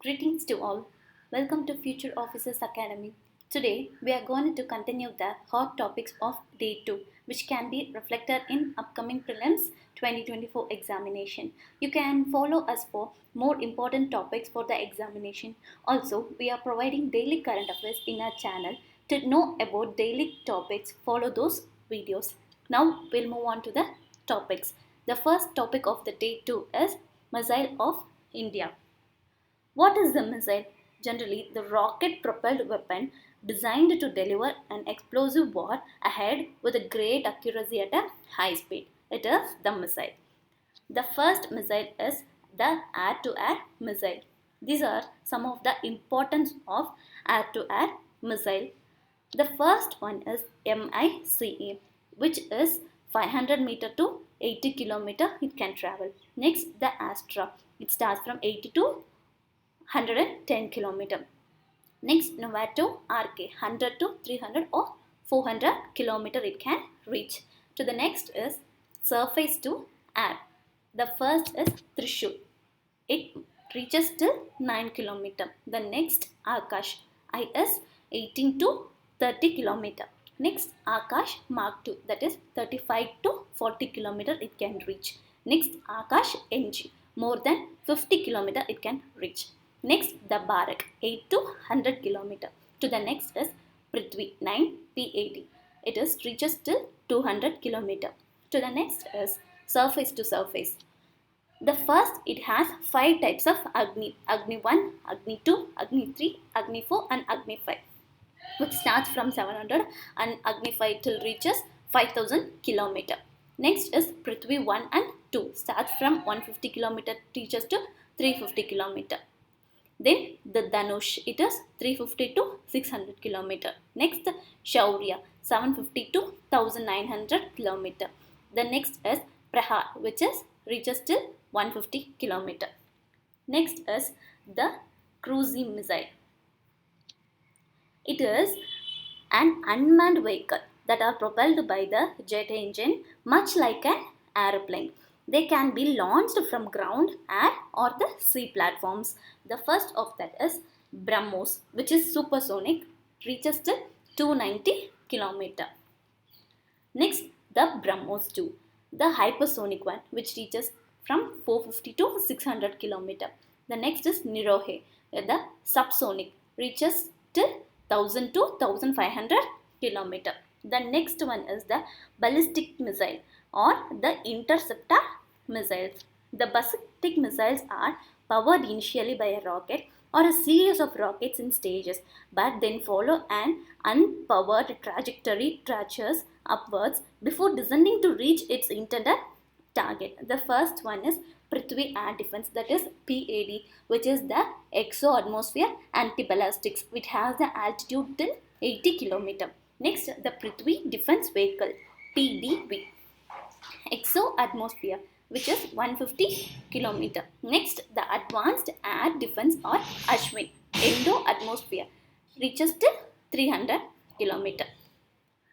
Greetings to all. Welcome to Future Officers Academy. Today we are going to continue the hot topics of day 2 which can be reflected in upcoming prelims 2024 examination. You can follow us for more important topics for the examination. Also, we are providing daily current affairs in our channel. To know about daily topics, follow those videos. Now we'll move on to the topics. The first topic of the day 2 is Missile of India. What is the missile? Generally, the rocket propelled weapon designed to deliver an explosive war ahead with a great accuracy at a high speed. It is the missile. The first missile is the air to air missile. These are some of the importance of air to air missile. The first one is MICE, which is 500 meter to 80 kilometer it can travel. Next, the Astra. It starts from 80 to 110 kilometer. Next, Novato RK 100 to 300 or 400 kilometer it can reach. To the next is surface to air. The first is Trishul. It reaches till 9 kilometer. The next Akash IS 18 to 30 kilometer. Next Akash Mark 2, that is 35 to 40 kilometer it can reach. Next Akash NG, more than 50 kilometer it can reach. Next, the Barak 8 to 100 kilometer. To the next is Prithvi 9 PAD. It is reaches till 200 kilometer. To the next is surface to surface. The first, it has 5 types of Agni. Agni 1, Agni 2, Agni 3, Agni 4 and Agni 5. Which starts from 700 and Agni 5 till reaches 5000 kilometer. Next is Prithvi 1 and 2. Starts from 150 kilometer reaches to 350 kilometer. Then the Dhanush, it is 350 to 600 kilometer. Next, the Shaurya 750 to 1900 kilometer. The next is Prahar, which is reaches till 150 kilometer. Next is the cruising missile. It is an unmanned vehicle that are propelled by the jet engine, much like an aeroplane. They can be launched from ground, air or the sea platforms. The first of that is BrahMos, which is supersonic, reaches to 290 km. Next, the BrahMos 2, the hypersonic one, which reaches from 450 to 600 km. The next is Nirohe, the subsonic, reaches to 1000 to 1500 km. The next one is the ballistic missile or the interceptor missiles. The ballistic missiles are powered initially by a rocket or a series of rockets in stages, but then follow an unpowered trajectory traces upwards before descending to reach its intended target. The first one is Prithvi Air Defense, that is PAD, which is the exo-atmosphere anti-ballistics, which has the altitude till 80 km. Next, the Prithvi Defense Vehicle, PDV, exo-atmosphere, which is 150 km. Next, the Advanced Air Defense or Ashwin, endo-atmosphere, reaches to 300 km.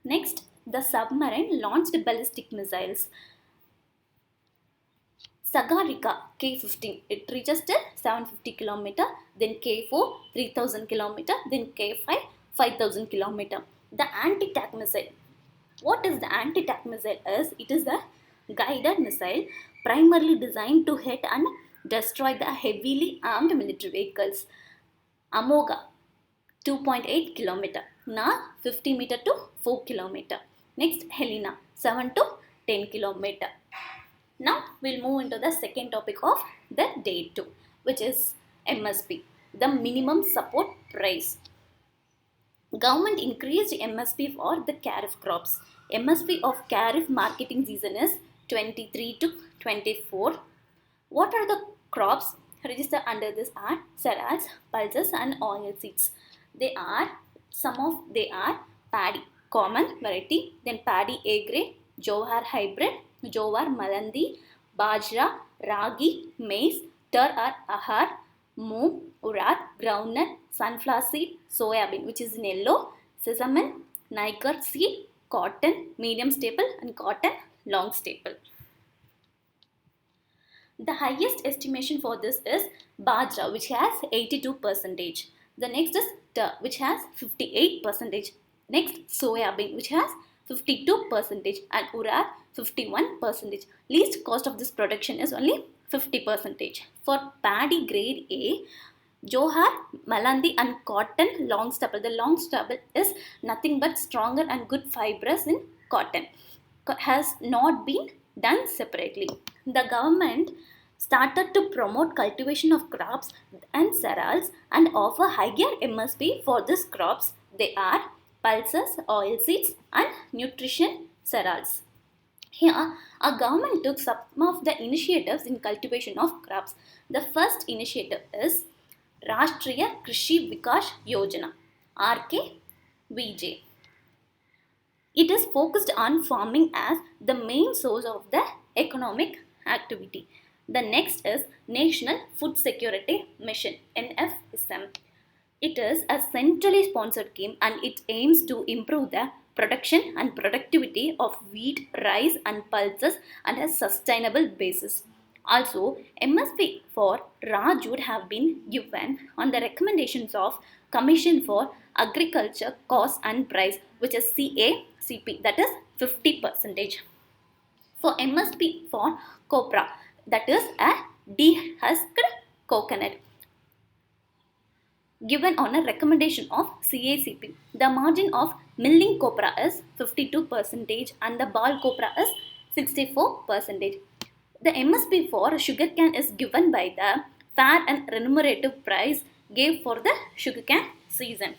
Next, the submarine launched ballistic missiles. Sagarika K-15, it reaches to 750 km, then K4 3000 km, then K5 5000 km. The anti-tank missile. What is the anti-tank missile is? It is the guided missile primarily designed to hit and destroy the heavily armed military vehicles. Amoga 2.8 km, Na 50 meter to 4 km. Next, Helena 7 to 10 km. Now we'll move into the second topic of the day 2, which is MSP, the minimum support price. Government increased MSP for the Kharif crops. MSP of Kharif marketing season is 23 to 24. What are the crops registered under this are cereals, pulses and oil seeds. They are paddy, common variety, then paddy A grade, Jowar hybrid, Jowar Malandi, Bajra, Ragi, maize, Tur or Ahar, Moong, Urad, groundnut, sunflower seed, soya bean, which is in yellow, sesame, Niger seed, cotton, medium staple and cotton, long staple. The highest estimation for this is Bajra, which has 82%. The next is Tar, which has 58%. Next, soybean, which has 52%, and urad 51%. Least cost of this production is only 50%. For paddy grade A, Johar, Malandi and cotton long staple. The long staple is nothing but stronger and good fibrous in cotton. Has not been done separately. The government started to promote cultivation of crops and cereals and offer higher MSP for these crops. They are pulses, oilseeds and nutrition cereals. Here, our government took some of the initiatives in cultivation of crops. The first initiative is Rashtriya Krishi Vikas Yojana, RKVJ. It is focused on farming as the main source of the economic activity. The next is National Food Security Mission, NFSM. It is a centrally sponsored scheme and it aims to improve the production and productivity of wheat, rice and pulses on a sustainable basis. Also, MSP for Raj would have been given on the recommendations of Commission for Agriculture Cost and Price, which is CACP, that is 50%. For MSP for copra, that is a dehusked coconut, given on a recommendation of CACP. The margin of milling copra is 52% and the ball copra is 64%. The MSP for sugarcane is given by the fair and remunerative price gave for the sugarcane season.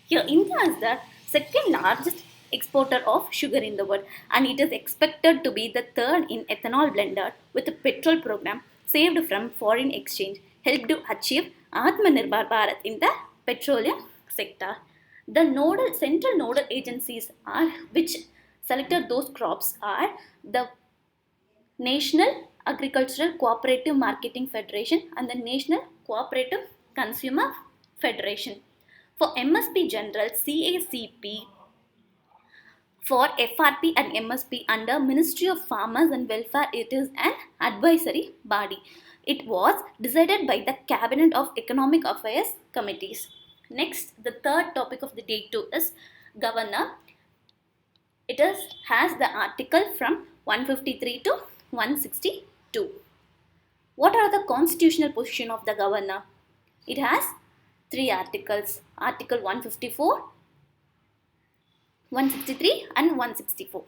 Here, India is the second largest exporter of sugar in the world and it is expected to be the third in ethanol blender with a petrol program saved from foreign exchange helped to achieve Atmanirbhar Bharat in the petroleum sector. The central nodal agencies are which selected those crops are the National Agricultural Cooperative Marketing Federation and the National Cooperative Consumer Federation. For MSP General, CACP for FRP and MSP under Ministry of Farmers and Welfare, it is an advisory body. It was decided by the Cabinet of Economic Affairs Committees. Next, the third topic of the day 2 is Governor. It has the article from 153 to 162. What are the constitutional position of the governor? It has 3 articles. Article 154, 163 and 164.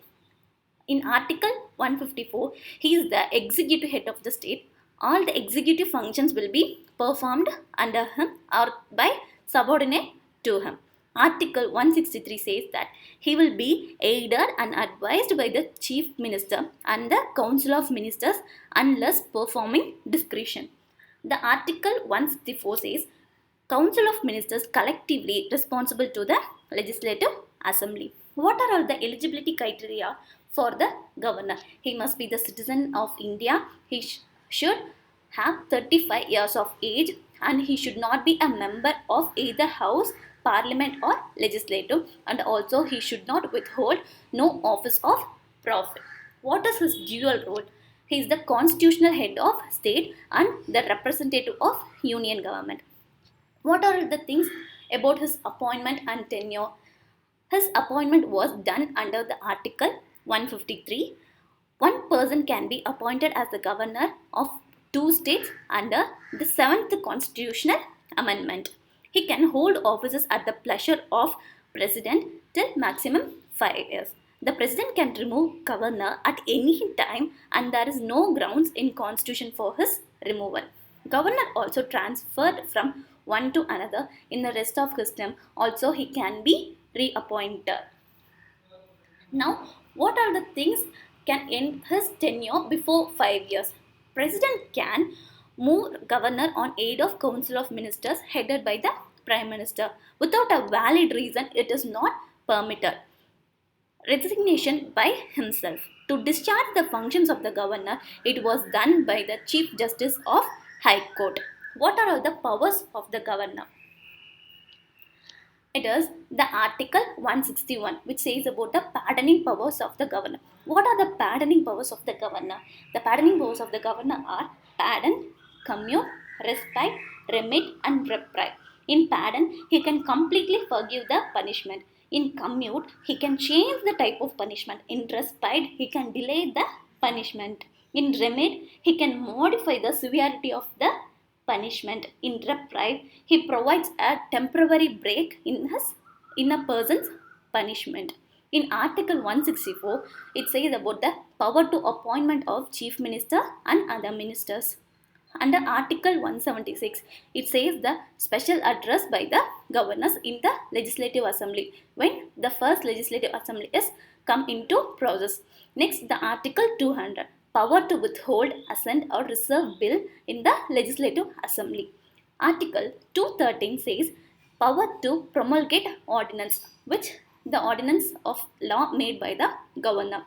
In Article 154, he is the executive head of the state. All the executive functions will be performed under him or by subordinate to him. Article 163 says that he will be aided and advised by the Chief Minister and the Council of Ministers unless performing discretion. The Article 164 says Council of Ministers collectively responsible to the Legislative Assembly. What are all the eligibility criteria for the governor? He must be the citizen of India. He should have 35 years of age and he should not be a member of either House, Parliament or Legislative, and also he should not withhold no office of profit. What is his dual role? He is the constitutional head of state and the representative of union government. What are the things about his appointment and tenure? His appointment was done under the Article 153. One person can be appointed as the governor of 2 states under the 7th Constitutional Amendment. He can hold offices at the pleasure of President till maximum 5 years. The President can remove governor at any time and there is no grounds in Constitution for his removal. Governor also transferred from one to another in the rest of his term. Also he can be reappointed. Now, what are the things can end his tenure before 5 years? President can move governor on aid of Council of Ministers headed by the Prime Minister. Without a valid reason, it is not permitted. Resignation by himself. To discharge the functions of the governor, it was done by the Chief Justice of High Court. What are all the powers of the governor? It is the Article 161 which says about the pardoning powers of the governor. What are the pardoning powers of the governor? The pardoning powers of the governor are pardon, commute, respite, remit and reprieve. In pardon, he can completely forgive the punishment. In commute, he can change the type of punishment. In respite, he can delay the punishment. In remit, he can modify the severity of the punishment. In reprieve, he provides a temporary break in a person's punishment. In Article 164, it says about the power to appointment of Chief Minister and other ministers. Under Article 176, it says the special address by the governors in the Legislative Assembly when the first Legislative Assembly is come into process. Next, the Article 200, power to withhold, assent or reserve bill in the Legislative Assembly. Article 213 says power to promulgate ordinance, which the ordinance of law made by the governor.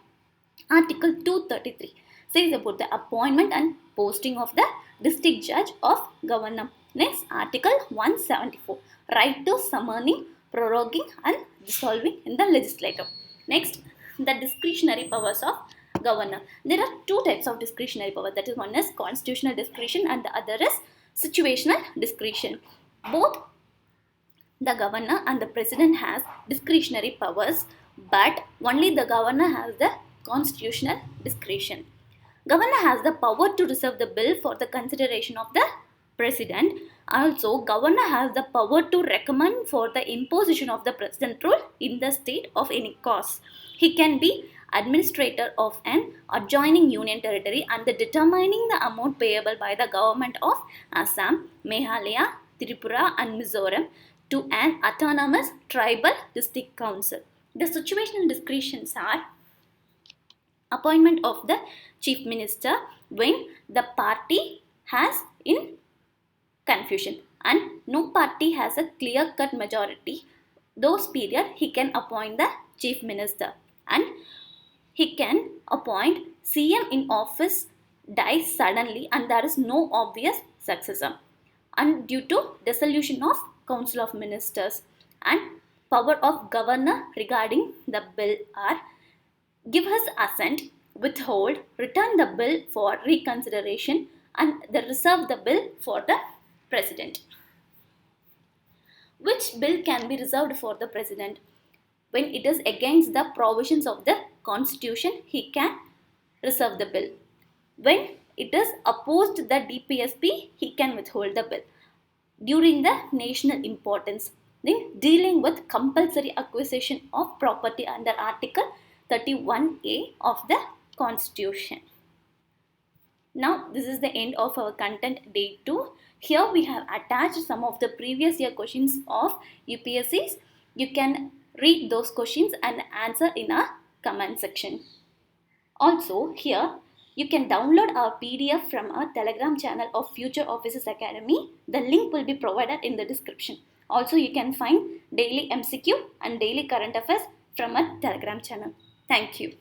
Article 233 says about the appointment and posting of the district judge of governor. Next, Article 174, right to summoning, proroguing and dissolving in the legislature. Next, the discretionary powers of governor. There are two types of discretionary power. That is, one is constitutional discretion and the other is situational discretion. Both the governor and the president has discretionary powers, but only the governor has the constitutional discretion. Governor has the power to reserve the bill for the consideration of the president. Also, governor has the power to recommend for the imposition of the president rule in the state of any cause. He can be administrator of an adjoining union territory and the determining the amount payable by the government of Assam, Meghalaya, Tripura and Mizoram to an autonomous tribal district council. The situational discretions are appointment of the chief minister when the party has in confusion and no party has a clear-cut majority. Those period he can appoint the chief minister and he can appoint CM in office dies suddenly and there is no obvious successor and due to dissolution of council of ministers. And power of governor regarding the bill are give his assent, withhold, return the bill for reconsideration and reserve the bill for the president. Which bill can be reserved for the president? When it is against the provisions of the constitution, he can reserve the bill. When it is opposed to the DPSP, he can withhold the bill. During the national importance, then dealing with compulsory acquisition of property under Article 31A of the Constitution. Now this is the end of our content day 2. Here we have attached some of the previous year questions of UPSCs. You can read those questions and answer in our comment section. Also here you can download our PDF from our Telegram channel of Future Officers Academy. The link will be provided in the description. Also you can find daily MCQ and daily current affairs from our Telegram channel. Thank you.